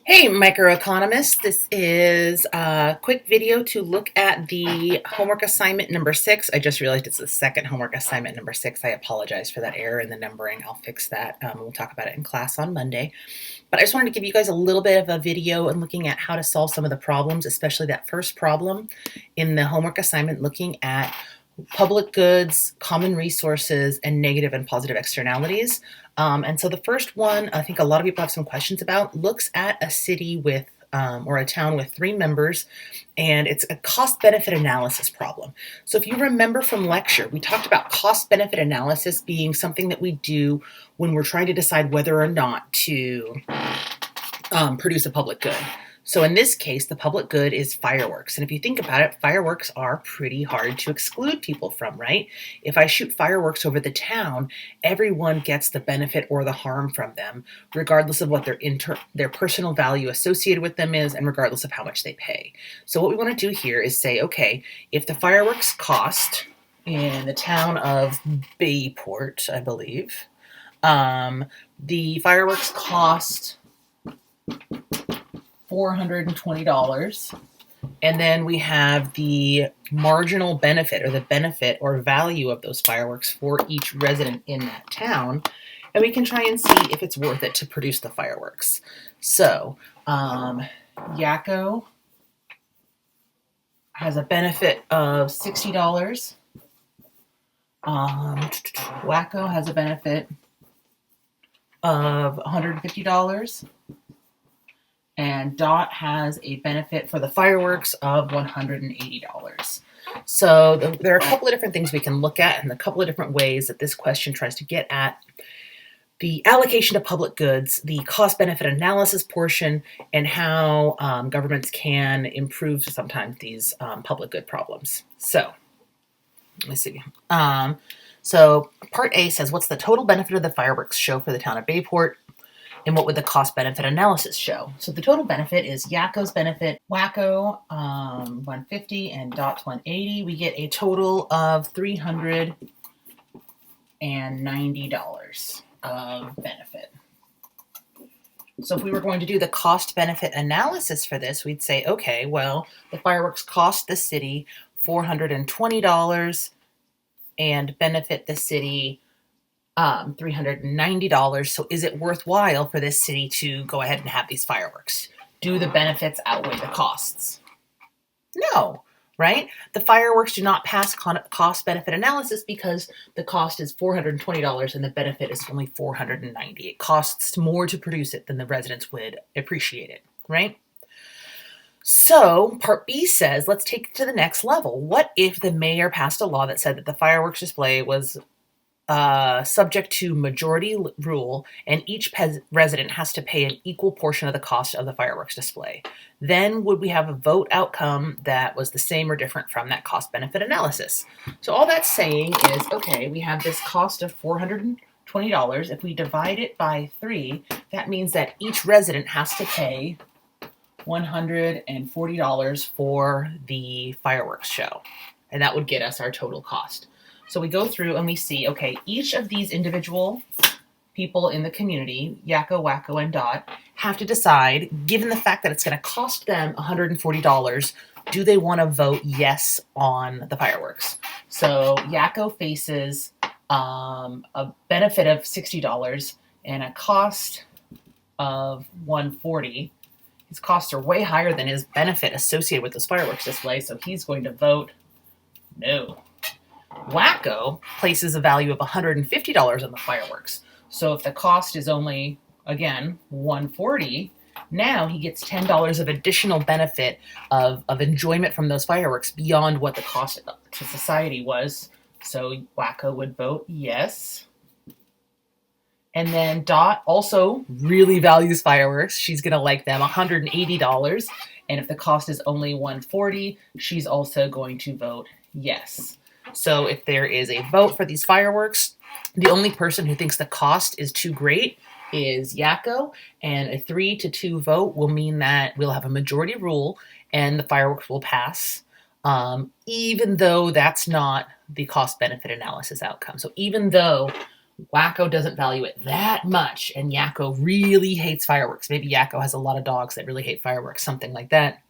Hey, microeconomists. This is a quick video to look at the homework assignment number 6. I just realized it's the second homework assignment number 6. I apologize for that error in the numbering. I'll fix that. We'll talk about it in class on Monday. But I just wanted to give you guys a little bit of a video and looking at how to solve some of the problems, especially that first problem in the homework assignment, looking at public goods, common resources, and negative and positive externalities. And so the first one, I think a lot of people have some questions about, looks at a city with or a town with 3 members, and it's a cost-benefit analysis problem. So if you remember from lecture, we talked about cost-benefit analysis being something that we do when we're trying to decide whether or not to produce a public good. So in this case, the public good is fireworks. And if you think about it, fireworks are pretty hard to exclude people from, right? If I shoot fireworks over the town, everyone gets the benefit or the harm from them, regardless of what their personal value associated with them is, and regardless of how much they pay. So what we want to do here is say, okay, if the fireworks cost in the town of Bayport, I believe, the fireworks cost $420, and then we have the marginal benefit or the benefit or value of those fireworks for each resident in that town, and we can try and see if it's worth it to produce the fireworks. So Yakko has a benefit of $60. Wacko has a benefit of $150. And Dot has a benefit for the fireworks of $180. So there are a couple of different things we can look at and a couple of different ways that this question tries to get at the allocation of public goods, the cost-benefit analysis portion, and how governments can improve sometimes these public good problems. So let's see. So part A says, what's the total benefit of the fireworks show for the town of Bayport? And what would the cost-benefit analysis show? So the total benefit is Yakko's benefit, Wacko $150 and Dot's $180. We get a total of $390 of benefit. So if we were going to do the cost-benefit analysis for this, we'd say, okay, well, the fireworks cost the city $420 and benefit the city $390. So is it worthwhile for this city to go ahead and have these fireworks? Do the benefits outweigh the costs? No, right? The fireworks do not pass cost-benefit analysis because the cost is $420 and the benefit is only $490. It costs more to produce it than the residents would appreciate it, right? So part B says, let's take it to the next level. What if the mayor passed a law that said that the fireworks display was subject to majority rule, and each resident has to pay an equal portion of the cost of the fireworks display? Then would we have a vote outcome that was the same or different from that cost-benefit analysis? So all that's saying is, okay, we have this cost of $420. If we divide it by 3, that means that each resident has to pay $140 for the fireworks show, and that would get us our total cost. So we go through and we see, okay, each of these individual people in the community, Yakko, Wacko, and Dot, have to decide, given the fact that it's going to cost them $140, do they want to vote yes on the fireworks? So Yakko faces a benefit of $60 and a cost of $140. His costs are way higher than his benefit associated with this fireworks display, so he's going to vote no. Wacko places a value of $150 on the fireworks. So if the cost is only, again, $140, now he gets $10 of additional benefit of enjoyment from those fireworks beyond what the cost to society was. So Wacko would vote yes. And then Dot also really values fireworks. She's going to like them, $180. And if the cost is only $140, she's also going to vote yes. So if there is a vote for these fireworks, the only person who thinks the cost is too great is Yakko, and a 3-2 vote will mean that we'll have a majority rule and the fireworks will pass, even though that's not the cost-benefit analysis outcome. So even though Wacko doesn't value it that much, and Yakko really hates fireworks. Maybe Yakko has a lot of dogs that really hate fireworks, something like that.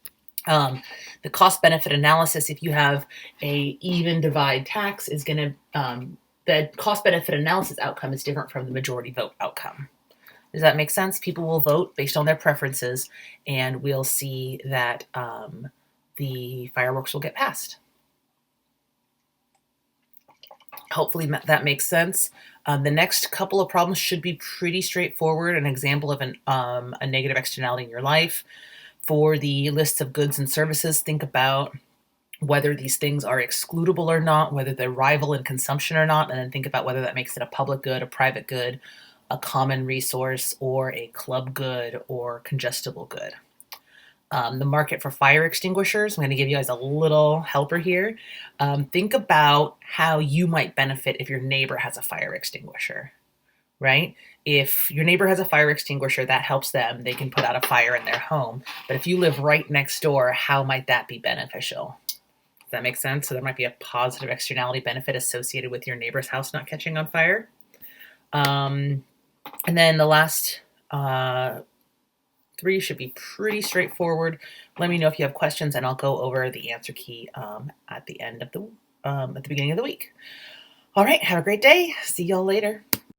The cost benefit analysis, if you have a even divide tax, is going to, the cost benefit analysis outcome is different from the majority vote outcome. Does that make sense? People will vote based on their preferences, and we'll see that the fireworks will get passed. Hopefully that makes sense. The next couple of problems should be pretty straightforward. An example of a negative externality in your life. For the lists of goods and services, think about whether these things are excludable or not, whether they're rival in consumption or not, and then think about whether that makes it a public good, a private good, a common resource, or a club good or congestible good. The market for fire extinguishers, I'm going to give you guys a little helper here. Think about how you might benefit if your neighbor has a fire extinguisher, right? If your neighbor has a fire extinguisher, that helps them. They can put out a fire in their home. But if you live right next door, how might that be beneficial? Does that make sense? So there might be a positive externality benefit associated with your neighbor's house not catching on fire. And then the last three should be pretty straightforward. Let me know if you have questions, and I'll go over the answer key at the end of the at the beginning of the week. All right, have a great day. See y'all later.